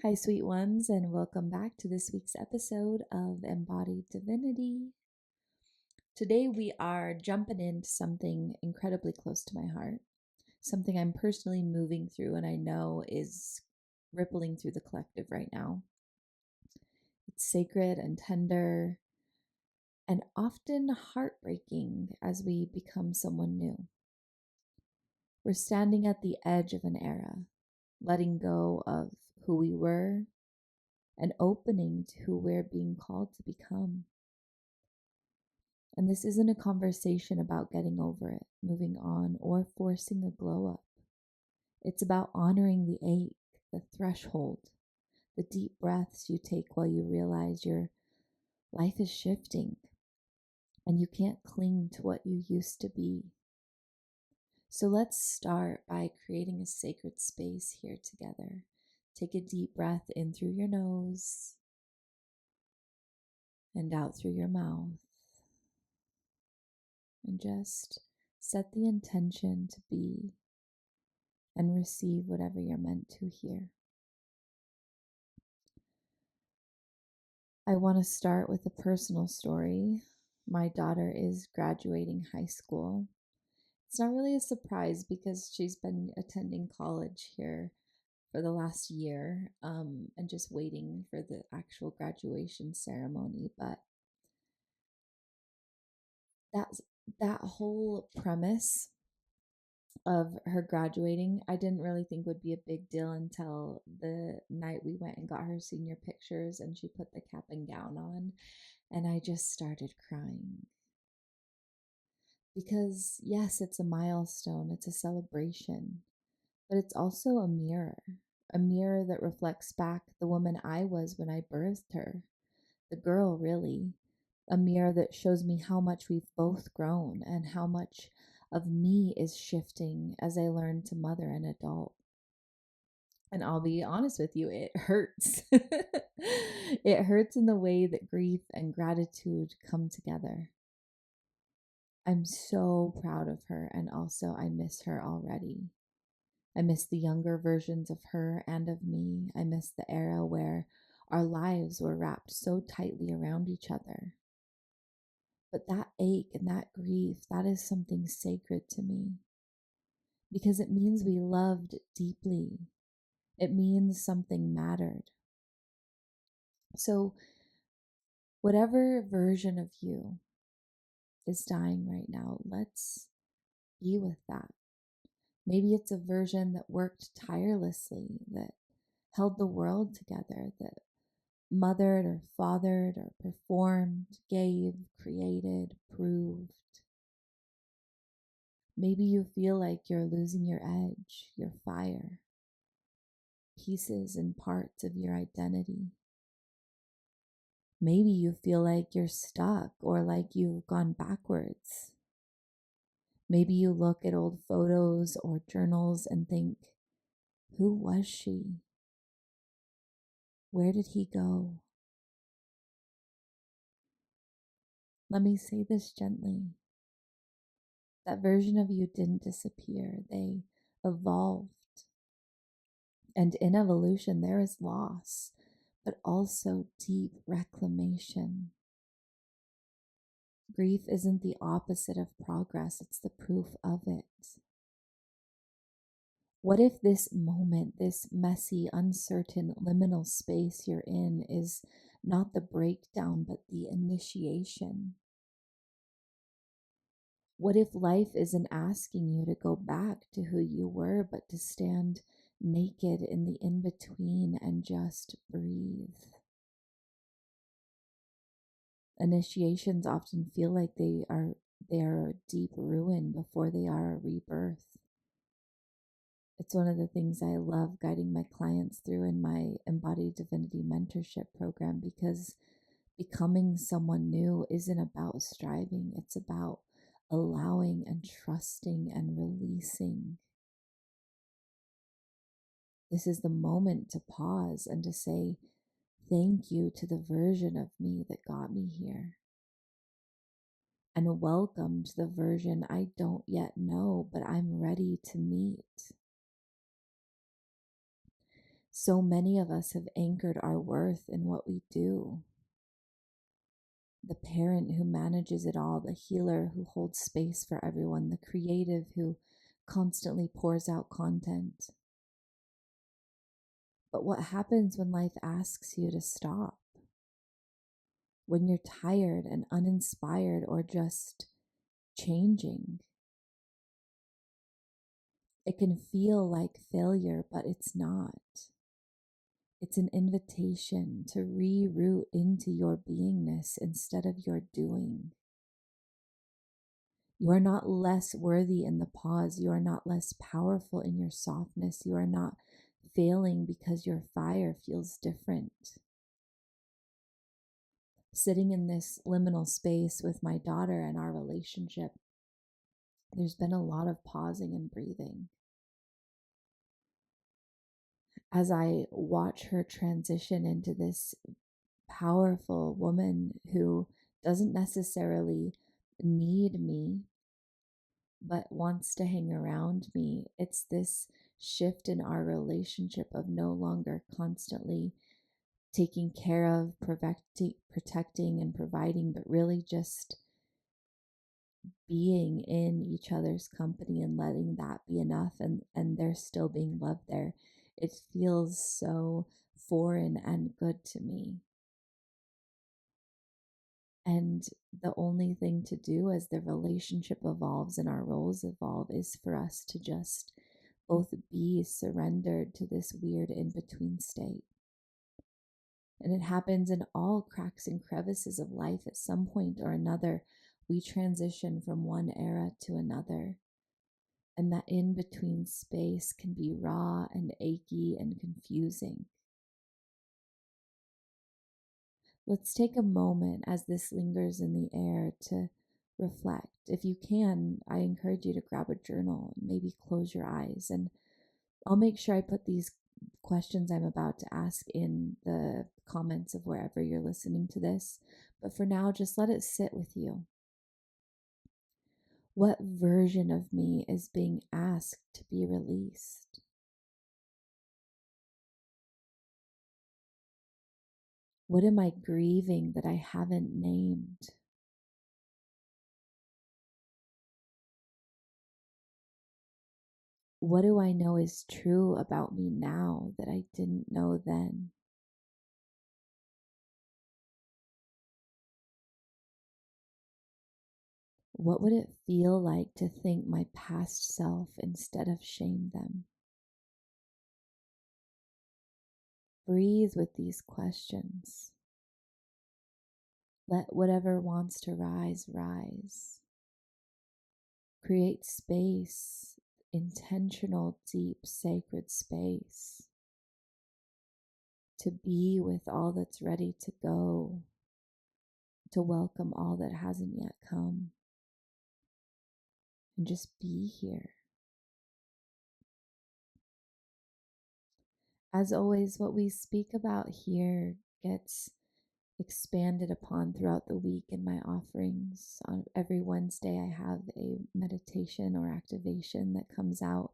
Hi, sweet ones, and welcome back to this week's episode of Embodied Divinity. Today, we are jumping into something incredibly close to my heart, something I'm personally moving through, and I know is rippling through the collective right now. It's sacred and tender, and often heartbreaking as we become someone new. We're standing at the edge of an era, letting go of who we were and opening to who we're being called to become. And this isn't a conversation about getting over it, moving on, or forcing a glow up. It's about honoring the ache, the threshold, the deep breaths you take while you realize your life is shifting and you can't cling to what you used to be. So let's start by creating a sacred space here together. Take a deep breath in through your nose and out through your mouth. And just set the intention to be and receive whatever you're meant to hear. I want to start with a personal story. My daughter is graduating high school. It's not really a surprise because she's been attending college here for the last year and just waiting for the actual graduation ceremony. But that whole premise of her graduating, I didn't really think would be a big deal until the night we went and got her senior pictures and she put the cap and gown on, and I just started crying. Because yes, it's a milestone, it's a celebration, but it's also a mirror that reflects back the woman I was when I birthed her, the girl really, a mirror that shows me how much we've both grown and how much of me is shifting as I learn to mother an adult. And I'll be honest with you, it hurts. It hurts in the way that grief and gratitude come together. I'm so proud of her, and also I miss her already. I miss the younger versions of her and of me. I miss the era where our lives were wrapped so tightly around each other. But that ache and that grief, that is something sacred to me because it means we loved deeply. It means something mattered. So, whatever version of you is dying right now, let's be with that. Maybe it's a version that worked tirelessly, that held the world together, that mothered or fathered or performed, gave, created, proved. Maybe you feel like you're losing your edge, your fire, pieces and parts of your identity. Maybe you feel like you're stuck or like you've gone backwards. Maybe you look at old photos or journals and think, who was she? Where did he go? Let me say this gently. That version of you didn't disappear. They evolved. And in evolution, there is loss, but also deep reclamation. Grief isn't the opposite of progress, it's the proof of it. What if this moment, this messy, uncertain, liminal space you're in is not the breakdown, but the initiation? What if life isn't asking you to go back to who you were, but to stand naked in the in-between and just breathe? Initiations often feel like they are a deep ruin before they are a rebirth. It's one of the things I love guiding my clients through in my Embodied Divinity mentorship program, because becoming someone new isn't about striving. It's about allowing and trusting and releasing. This is the moment to pause and to say, thank you to the version of me that got me here. And welcome to the version I don't yet know, but I'm ready to meet. So many of us have anchored our worth in what we do. The parent who manages it all, the healer who holds space for everyone, the creative who constantly pours out content. But what happens when life asks you to stop? When you're tired and uninspired or just changing? It can feel like failure, but it's not. It's an invitation to reroute into your beingness instead of your doing. You are not less worthy in the pause. You are not less powerful in your softness. You are not failing because your fire feels different. Sitting in this liminal space with my daughter and our relationship, there's been a lot of pausing and breathing. As I watch her transition into this powerful woman who doesn't necessarily need me, but wants to hang around me, it's this shift in our relationship of no longer constantly taking care of, protecting, and providing, but really just being in each other's company and letting that be enough, and there's still being love there. It feels so foreign and good to me. And the only thing to do as the relationship evolves and our roles evolve is for us to just both be surrendered to this weird in-between state. And it happens in all cracks and crevices of life. At some point or another, we transition from one era to another. And that in-between space can be raw and achy and confusing. Let's take a moment as this lingers in the air to reflect. If you can, I encourage you to grab a journal and maybe close your eyes. And I'll make sure I put these questions I'm about to ask in the comments of wherever you're listening to this. But for now, just let it sit with you. What version of me is being asked to be released? What am I grieving that I haven't named? What do I know is true about me now that I didn't know then? What would it feel like to thank my past self instead of shame them? Breathe with these questions. Let whatever wants to rise, rise. Create space, intentional, deep, sacred space to be with all that's ready to go, to welcome all that hasn't yet come, and just be here. As always, what we speak about here gets expanded upon throughout the week in my offerings. On every Wednesday, I have a meditation or activation that comes out.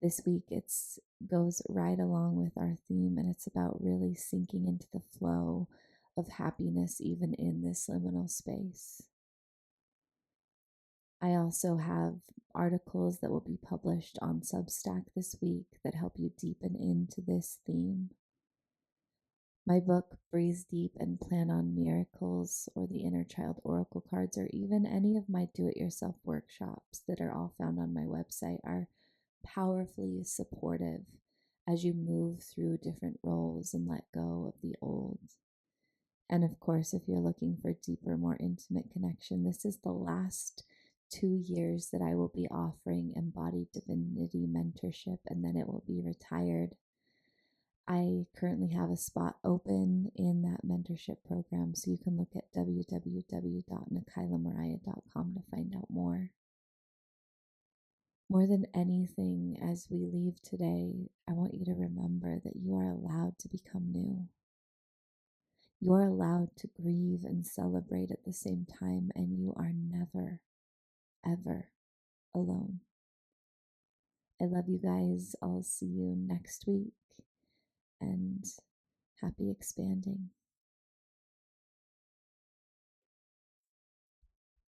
This week, it's goes right along with our theme, and it's about really sinking into the flow of happiness, even in this liminal space. I also have articles that will be published on Substack this week that help you deepen into this theme. My book, Breathe Deep and Plan on Miracles, or the Inner Child Oracle cards, or even any of my do-it-yourself workshops that are all found on my website are powerfully supportive as you move through different roles and let go of the old. And of course, if you're looking for deeper, more intimate connection, this is the last 2 years that I will be offering Embodied Divinity mentorship, and then it will be retired. I currently have a spot open in that mentorship program, so you can look at www.nikylamariah.com to find out more. More than anything, as we leave today, I want you to remember that you are allowed to become new. You are allowed to grieve and celebrate at the same time, and you are never, ever alone. I love you guys. I'll see you next week. and happy expanding.